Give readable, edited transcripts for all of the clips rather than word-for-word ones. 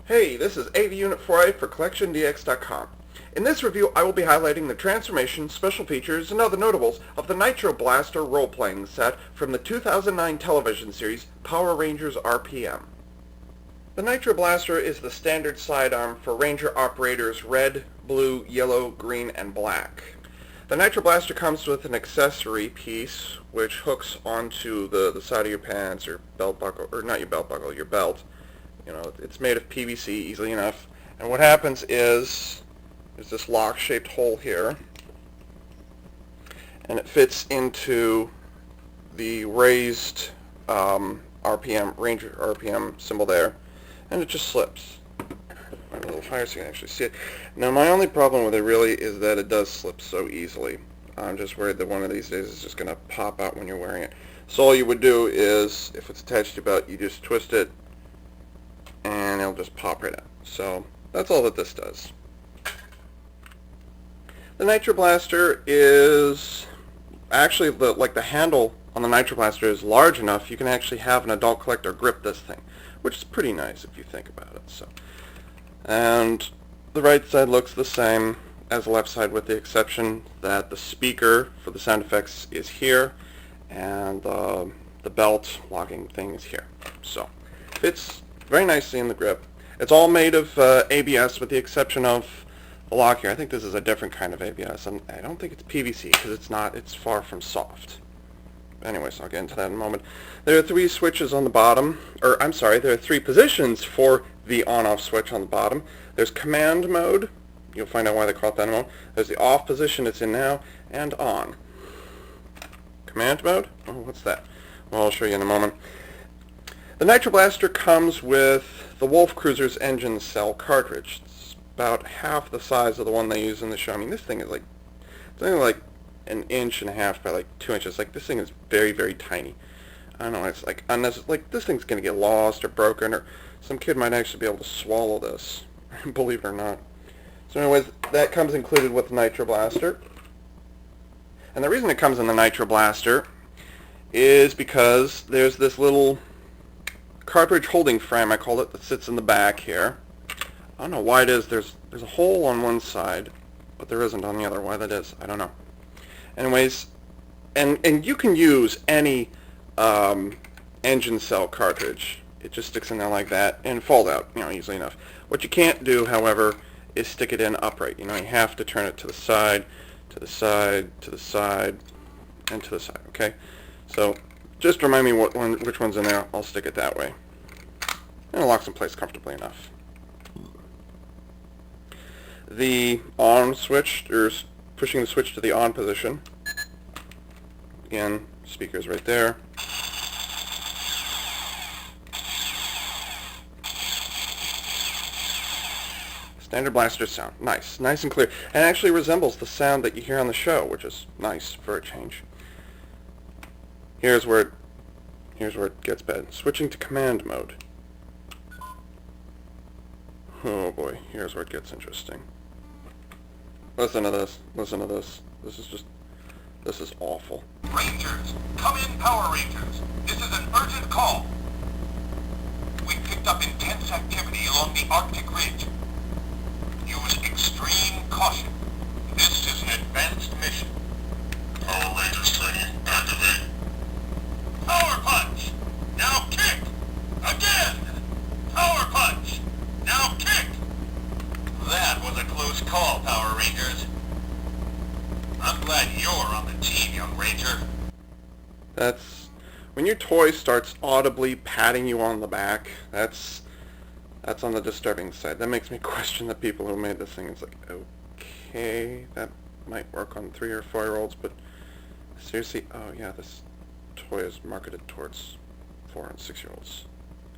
Hey, this is AV Unit 4A for CollectionDX.com. In this review, I will be highlighting the transformation, special features, and other notables of the Nitro Blaster role-playing set from the 2009 television series Power Rangers RPM. The Nitro Blaster is the standard sidearm for Ranger operators red, blue, yellow, green, and black. The Nitro Blaster comes with an accessory piece which hooks onto the side of your pants or belt buckle, or not your belt buckle, your belt. You know, it's made of PVC easily enough. And what happens is there's this lock-shaped hole here, and it fits into the raised RPM, Ranger RPM symbol there, and it just slips. A little higher so you can actually see it. Now my only problem with it really is that it does slip so easily. I'm just worried that one of these days is just going to pop out when you're wearing it. So all you would do is, if it's attached to your belt, you just twist it and it'll just pop right out. So that's all that this does. The Nitro Blaster is actually, like the handle on the Nitro Blaster is large enough you can actually have an adult collector grip this thing, which is pretty nice if you think about it. So, and the right side looks the same as the left side with the exception that the speaker for the sound effects is here and the belt locking thing is here. So fits very nicely in the grip. It's all made of ABS with the exception of the lock here. I think this is a different kind of ABS, and I don't think it's PVC because it's not. It's far from soft. Anyways, I'll get into that in a moment. There are three switches on the bottom, or I'm sorry, there are three positions for the on-off switch on the bottom. There's command mode. You'll find out why they call it that in a moment. There's the off position it's in now, and on. Command mode? Oh, what's that? Well, I'll show you in a moment. The Nitro Blaster comes with the Wolf Cruiser's engine cell cartridge. It's about half the size of the one they use in the show. I mean, this thing is like, it's only like an inch and a half by like 2 inches. Like, this thing is very, very tiny. I don't know, it's like unnecessary. Like, this thing's going to get lost or broken, or some kid might actually be able to swallow this, believe it or not. So anyways, that comes included with the Nitro Blaster. And the reason it comes in the Nitro Blaster is because there's this little cartridge holding frame, I call it, that sits in the back here. I don't know why it is. There's a hole on one side, but there isn't on the other. Why that is, I don't know. Anyways, and you can use any engine cell cartridge. It just sticks in there like that and fold out, you know, easily enough. What you can't do, however, is stick it in upright. You know, you have to turn it to the side, to the side, to the side, and to the side. Okay, so just remind me which one's in there. I'll stick it that way, and it locks in place comfortably enough. The on switch, or pushing the switch to the on position. Again, speaker's right there. Standard blaster sound. Nice and clear. And actually resembles the sound that you hear on the show, which is nice for a change. Here's where it gets bad. Switching to command mode. Oh boy, here's where it gets interesting. Listen to this. Listen to this. This is awful. Rangers, come in, Power Rangers. This is an urgent call. We picked up intense activity along the Arctic Ridge. Use extreme caution. This is an advanced mission. Power Rangers training activate. Power punch! Now kick! Again! Power punch! Now kick! That was a close call, Power Rangers. I'm glad you're on the team, young Ranger. That's when your toy starts audibly patting you on the back. That's on the disturbing side. That makes me question the people who made this thing. It's like, okay, that might work on 3 or 4-year-olds, but seriously, oh yeah, this toy is marketed towards 4 and 6-year-olds.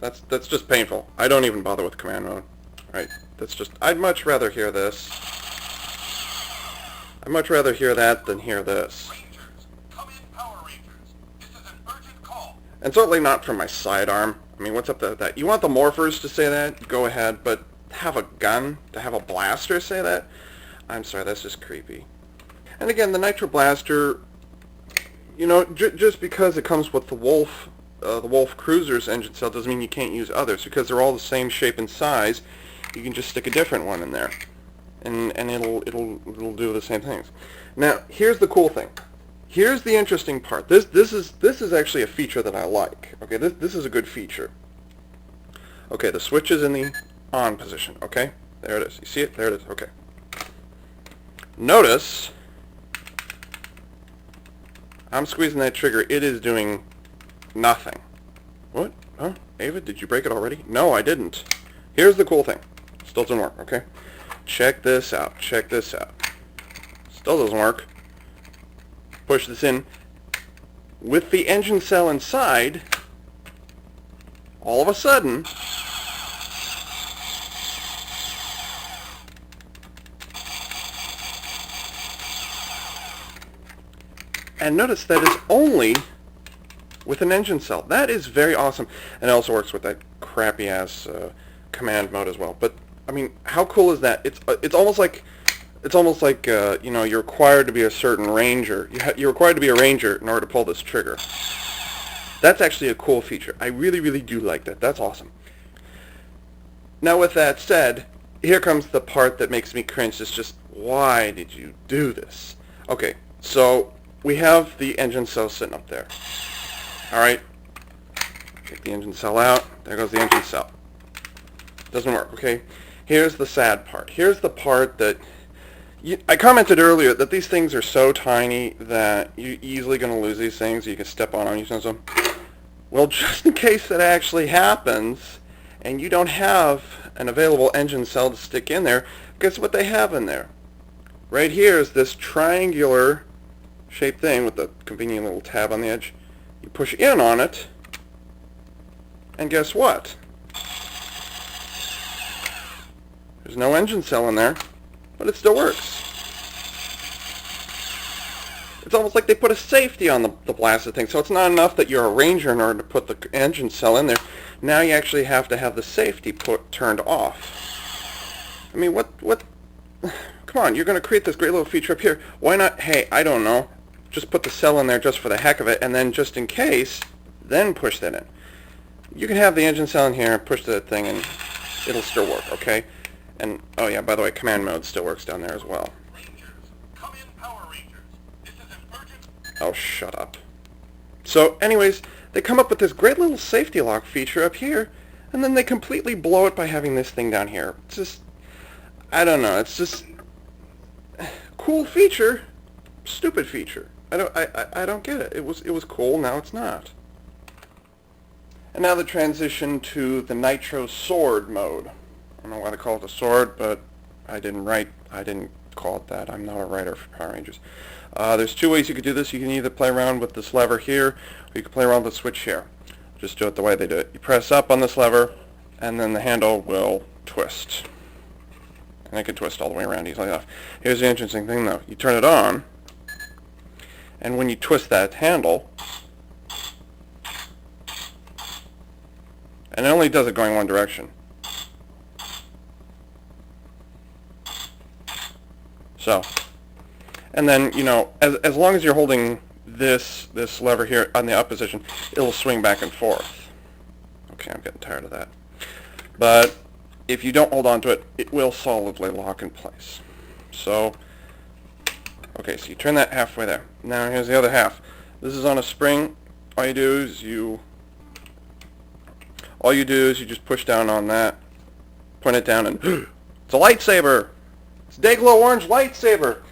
That's just painful. I don't even bother with command mode. Right? That's just, I'd much rather hear this. I'd much rather hear that than hear this. Rangers, come in, Power Rangers. This is an urgent call. And certainly not from my sidearm. I mean, what's up with that? You want the morphers to say that? Go ahead, but have a gun, to have a blaster say that? I'm sorry, that's just creepy. And again, the Nitro Blaster, you know, just because it comes with the Wolf the Wolf Cruiser's engine cell doesn't mean you can't use others, because they're all the same shape and size. You can just stick a different one in there, and it'll do the same things. Now, here's the cool thing. Here's the interesting part. This is actually a feature that I like. Okay, this is a good feature. Okay, the switch is in the on position. Okay, there it is. You see it? There it is. Okay. Notice I'm squeezing that trigger. It is doing nothing. What? Huh? Ava, did you break it already? No, I didn't. Here's the cool thing. Still doesn't work. Okay. Check this out. Check this out. Still doesn't work. Push this in. With the engine cell inside, all of a sudden, and notice that is only with an engine cell. That is very awesome. And it also works with that crappy ass command mode as well. But I mean, how cool is that? It's almost like you know, you're required to be a certain ranger. You're required to be a ranger in order to pull this trigger. That's actually a cool feature. I really do like that. That's awesome. Now, with that said, here comes the part that makes me cringe. It's just, why did you do this? Okay, so we have the engine cell sitting up there. Alright, take the engine cell out. There goes the engine cell. Doesn't work, okay? Here's the sad part. Here's the part that... I commented earlier that these things are so tiny that you're easily going to lose these things. You can step on them, use them. Well, just in case that actually happens, and you don't have an available engine cell to stick in there, guess what they have in there? Right here is this triangular shaped thing with the convenient little tab on the edge. You push in on it, and guess what? There's no engine cell in there, but it still works. It's almost like they put a safety on the blasted thing, so it's not enough that you're a ranger in order to put the engine cell in there. Now you actually have to have the safety turned off. I mean, what? Come on, you're going to create this great little feature up here. Why not, hey, I don't know, just put the cell in there just for the heck of it, and then just in case, then push that in. You can have the engine cell in here, push that thing, and it'll still work, okay? And, oh yeah, by the way, command mode still works down there as well. Rangers, come in, Power Rangers. This is an urgent... Oh, shut up. So, anyways, they come up with this great little safety lock feature up here, and then they completely blow it by having this thing down here. It's just, I don't know, it's just... cool feature, stupid feature. I don't get it. It was cool, now it's not. And now the transition to the Nitro Sword mode. I don't know why they call it a sword, but I didn't call it that. I'm not a writer for Power Rangers. There's two ways you could do this. You can either play around with this lever here, or you can play around with the switch here. Just do it the way they do it. You press up on this lever, and then the handle will twist. And it can twist all the way around easily enough. Here's the interesting thing, though. You turn it on, and when you twist that handle, and it only does it going one direction. So, and then, you know, as long as you're holding this lever here on the up position, it'll swing back and forth. Okay, I'm getting tired of that. But if you don't hold on to it, it will solidly lock in place. So, okay, so you turn that halfway there. Now here's the other half. This is on a spring. All you do is you just push down on that, point it down, and it's a lightsaber! It's a Day-Glow Orange lightsaber!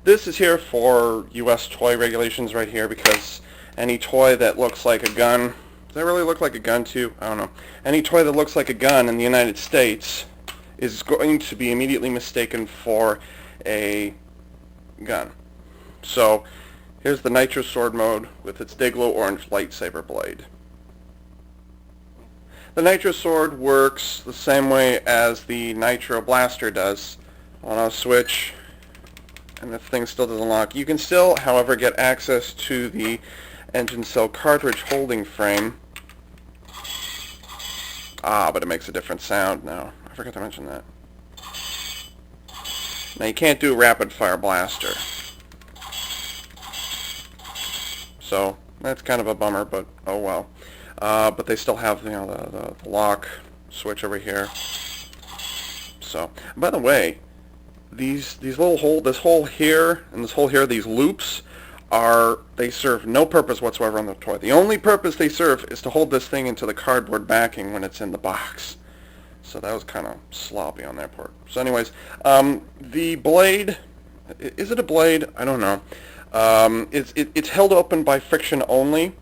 This is here for U.S. toy regulations right here, because any toy that looks like a gun, does that really look like a gun to you? I don't know. Any toy that looks like a gun in the United States is going to be immediately mistaken for a gun. So, here's the Nitro Sword mode with its Day-Glow Orange lightsaber blade. The Nitro Sword works the same way as the Nitro Blaster does. On a switch, and the thing still doesn't lock. You can still, however, get access to the engine cell cartridge holding frame. But it makes a different sound now. I forgot to mention that. Now you can't do rapid fire blaster. So, that's kind of a bummer, but oh well. but they still have, you know, the lock switch over here. So, by the way, these little this hole here and this hole here, these loops they serve no purpose whatsoever on the toy. The only purpose they serve is to hold this thing into the cardboard backing when it's in the box. So that was kind of sloppy on their part. So anyways, the blade, is it a blade? I don't know. It's held open by friction only,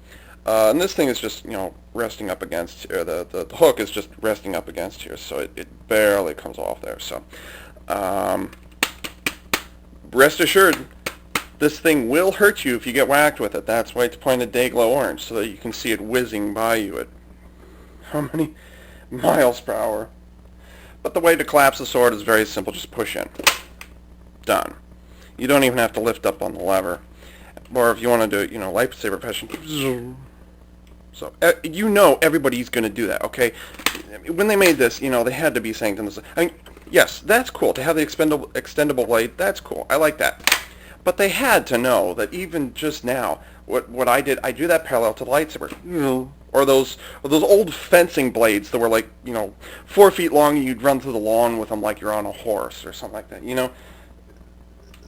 and this thing is just, you know, resting up against here. The hook is just resting up against here, so it barely comes off there. So rest assured, this thing will hurt you if you get whacked with it. That's why it's pointed day glow orange, so that you can see it whizzing by you at how many miles per hour. But the way to collapse the sword is very simple. Just push in. Done. You don't even have to lift up on the lever. Or if you want to do it, you know, lightsaber fashion. So, you know everybody's going to do that, okay? When they made this, you know, they had to be saying to themselves, I mean, yes, that's cool. To have the extendable blade, that's cool. I like that. But they had to know that even just now, what I do that parallel to the lightsaber. Or those old fencing blades that were like, you know, 4 feet long, and you'd run through the lawn with them like you're on a horse or something like that. You know,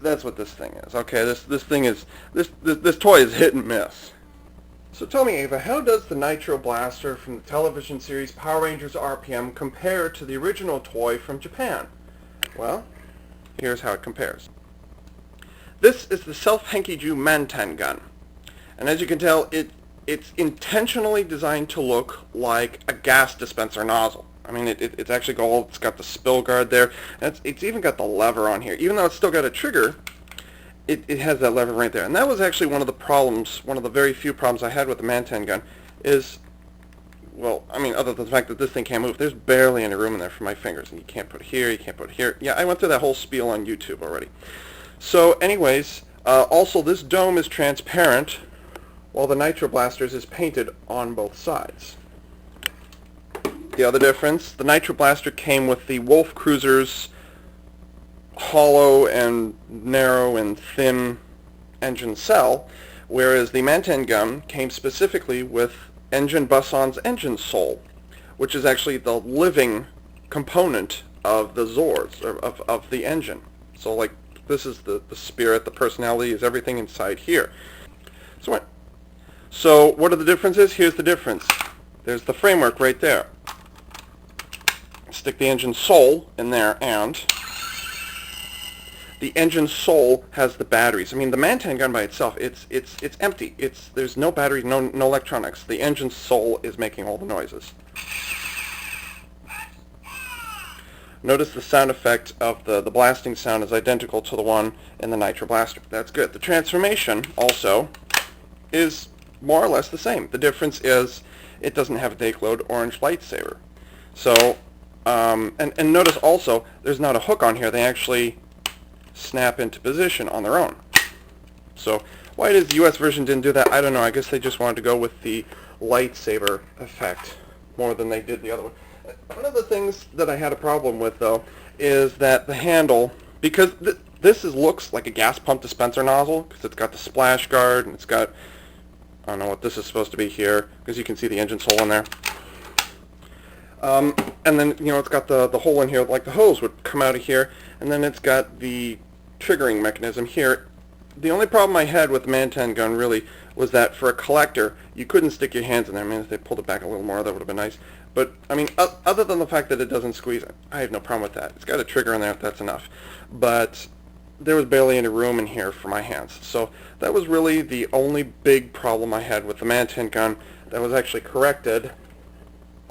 that's what this thing is. Okay, this thing is this toy is hit and miss. So tell me, Ava, how does the Nitro Blaster from the television series Power Rangers RPM compare to the original toy from Japan? Well, here's how it compares. This is the Self-Henkiju Manten gun, and as you can tell, it's intentionally designed to look like a gas dispenser nozzle. I mean, it's actually gold. It's got the spill guard there. And it's even got the lever on here. Even though it's still got a trigger, it has that lever right there. And that was actually one of the problems, one of the very few problems I had with the Manten gun is, well, I mean, other than the fact that this thing can't move, there's barely any room in there for my fingers. And you can't put it here, you can't put it here. Yeah, I went through that whole spiel on YouTube already. So anyways, also this dome is transparent, while the Nitro Blasters is painted on both sides. The other difference, the Nitro Blaster came with the Wolf Cruiser's hollow and narrow and thin engine cell, whereas the Manten gun came specifically with Engine Buson's engine soul, which is actually the living component of the Zords, of the engine. So like, this is the spirit, the personality, is everything inside here. So what are the differences? Here's the difference. There's the framework right there. Stick the engine soul in there, and the engine soul has the batteries. I mean, the Manten gun by itself, it's empty. There's no batteries, no electronics. The engine soul is making all the noises. Notice the sound effect of the blasting sound is identical to the one in the Nitro Blaster. That's good. The transformation also is more or less the same. The difference is it doesn't have a day-glowed orange lightsaber. So, and notice also there's not a hook on here. They actually snap into position on their own. So why does the US version didn't do that? I don't know. I guess they just wanted to go with the lightsaber effect more than they did the other one. One of the things that I had a problem with, though, is that the handle, because this looks like a gas pump dispenser nozzle, because it's got the splash guard, and it's got, I don't know what this is supposed to be here, because you can see the engine soul in there. And then, you know, it's got the hole in here, like the hose would come out of here, and then it's got the triggering mechanism here. The only problem I had with the Manten gun, really, was that for a collector, you couldn't stick your hands in there. I mean, if they pulled it back a little more, that would have been nice. But, I mean, other than the fact that it doesn't squeeze, I have no problem with that. It's got a trigger in there, if that's enough. But there was barely any room in here for my hands. So that was really the only big problem I had with the Manten gun that was actually corrected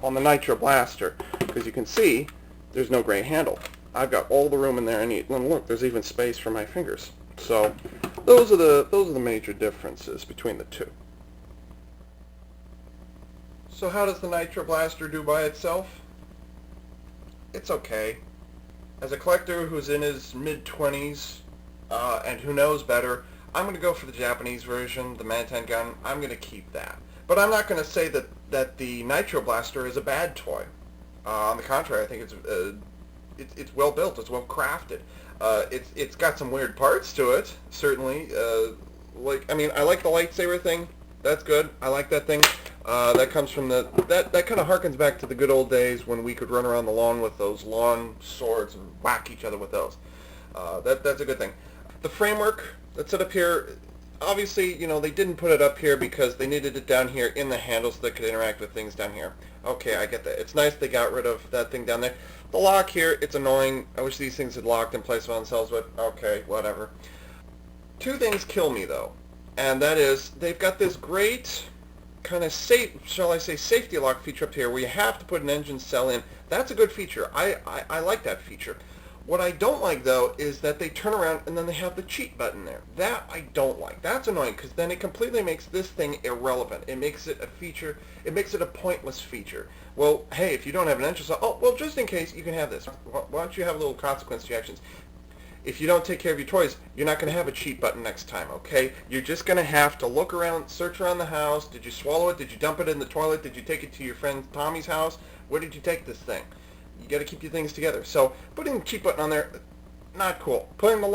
on the Nitro Blaster. Because you can see, there's no gray handle. I've got all the room in there I need. And look, there's even space for my fingers. So those are the major differences between the two. So how does the Nitro Blaster do by itself? It's okay. As a collector who's in his mid-20s and who knows better, I'm going to go for the Japanese version, the Manten gun. I'm going to keep that. But I'm not going to say that the Nitro Blaster is a bad toy. On the contrary, I think it's well built, it's well crafted. It's got some weird parts to it, certainly. I like the lightsaber thing. That's good. I like that thing. That comes from that kind of harkens back to the good old days when we could run around the lawn with those lawn swords and whack each other with those. That's a good thing. The framework that's set up here, obviously, you know, they didn't put it up here because they needed it down here in the handle so they could interact with things down here. Okay, I get that. It's nice they got rid of that thing down there. The lock here, it's annoying. I wish these things had locked in place by themselves, but okay, whatever. Two things kill me, though, and that is they've got this great kind of shall I say, safety lock feature up here where you have to put an engine cell in. That's a good feature. I like that feature. What I don't like, though, is that they turn around and then they have the cheat button there. That I don't like. That's annoying because then it completely makes this thing irrelevant. It makes it a feature. It makes it a pointless feature. Well, hey, if you don't have an engine cell, oh, well, just in case, you can have this. Why don't you have a little consequence to your actions? If you don't take care of your toys, you're not going to have a cheat button next time, okay? You're just going to have to look around, search around the house. Did you swallow it? Did you dump it in the toilet? Did you take it to your friend Tommy's house? Where did you take this thing? You got to keep your things together. So putting the cheat button on there, not cool. Putting the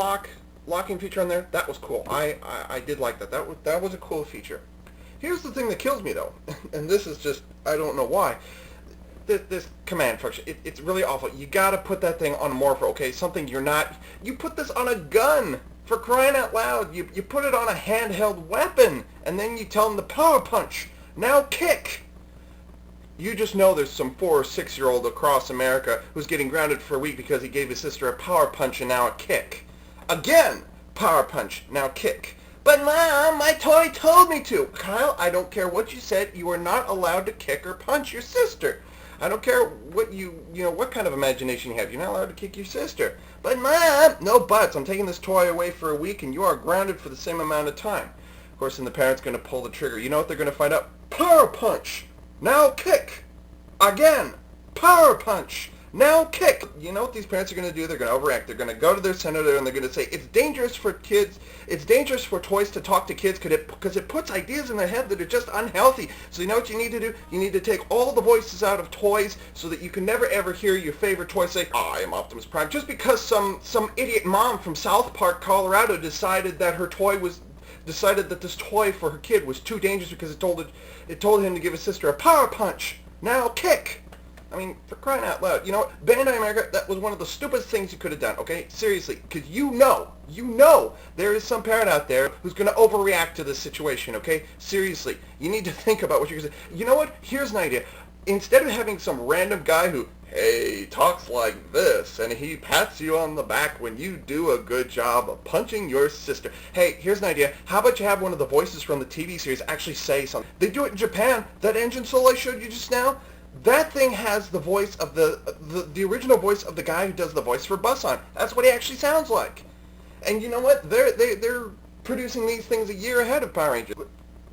locking feature on there, that was cool. I did like that. That was a cool feature. Here's the thing that kills me, though, and this is just, I don't know why. This command function, it's really awful. You gotta put that thing on a morpher, okay? Something you're not... You put this on a gun, for crying out loud. You put it on a handheld weapon, and then you tell them to power punch. Now kick! You just know there's some 4 or 6-year-old across America who's getting grounded for a week because he gave his sister a power punch and now a kick. Again, power punch, now kick. But Mom, my toy told me to. Kyle, I don't care what you said. You are not allowed to kick or punch your sister. I don't care what what kind of imagination you have. You're not allowed to kick your sister. But Mom, no buts. I'm taking this toy away for a week and you are grounded for the same amount of time. Of course, then the parent's going to pull the trigger. You know what they're going to find out? Power punch. Now kick. Again. Power punch. Now kick. You know what these parents are going to do? They're going to overact. They're going to go to their senator and they're going to say, it's dangerous for kids, it's dangerous for toys to talk to kids because it puts ideas in their head that are just unhealthy. So you know what you need to do? You need to take all the voices out of toys so that you can never ever hear your favorite toy say, I am Optimus Prime. Just because some idiot mom from South Park, Colorado decided that this toy for her kid was too dangerous because it told him to give his sister a power punch. Now kick. I mean, for crying out loud. You know what? Bandai America, that was one of the stupidest things you could have done, okay? Seriously. Because you know there is some parent out there who's going to overreact to this situation, okay? Seriously. You need to think about what you're going to say. You know what? Here's an idea. Instead of having some random guy who, hey, talks like this, and he pats you on the back when you do a good job of punching your sister. Hey, here's an idea. How about you have one of the voices from the TV series actually say something? They do it in Japan. That engine soul I showed you just now, that thing has the voice of the original voice of the guy who does the voice for Busan. That's what he actually sounds like. And you know what? They're producing these things a year ahead of Power Rangers.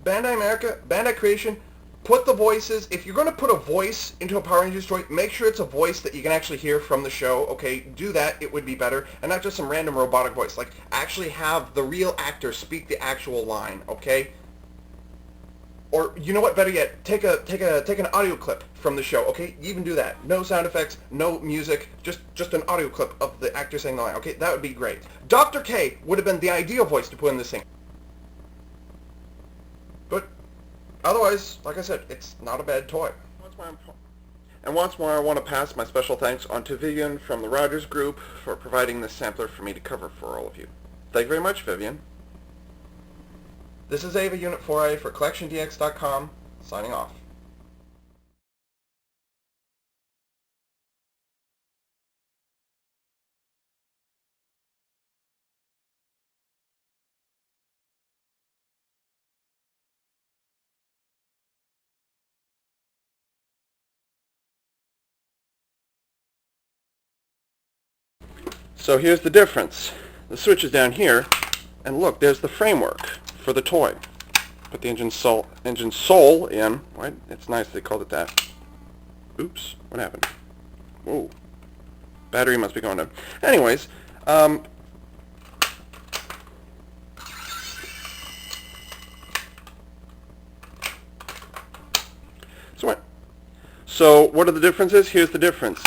Bandai America, Bandai Creation, put the voices. If you're going to put a voice into a Power Rangers story, make sure it's a voice that you can actually hear from the show. Okay, do that. It would be better, and not just some random robotic voice. Like actually have the real actor speak the actual line. Okay. Or, you know what, better yet, take an audio clip from the show, okay? You even do that. No sound effects, no music, just an audio clip of the actor saying the line, okay? That would be great. Dr. K would have been the ideal voice to put in this thing. But otherwise, like I said, it's not a bad toy. And once more, I want to pass my special thanks on to Vivian from the Rogers Group for providing this sampler for me to cover for all of you. Thank you very much, Vivian. This is Ava Unit 4A for CollectionDX.com, signing off. So here's the difference. The switch is down here, and look, there's the framework for the toy. Put the engine soul in. What? It's nice they called it that. Oops, what happened? Whoa. Battery must be going down. Anyways, so what are the differences? Here's the difference.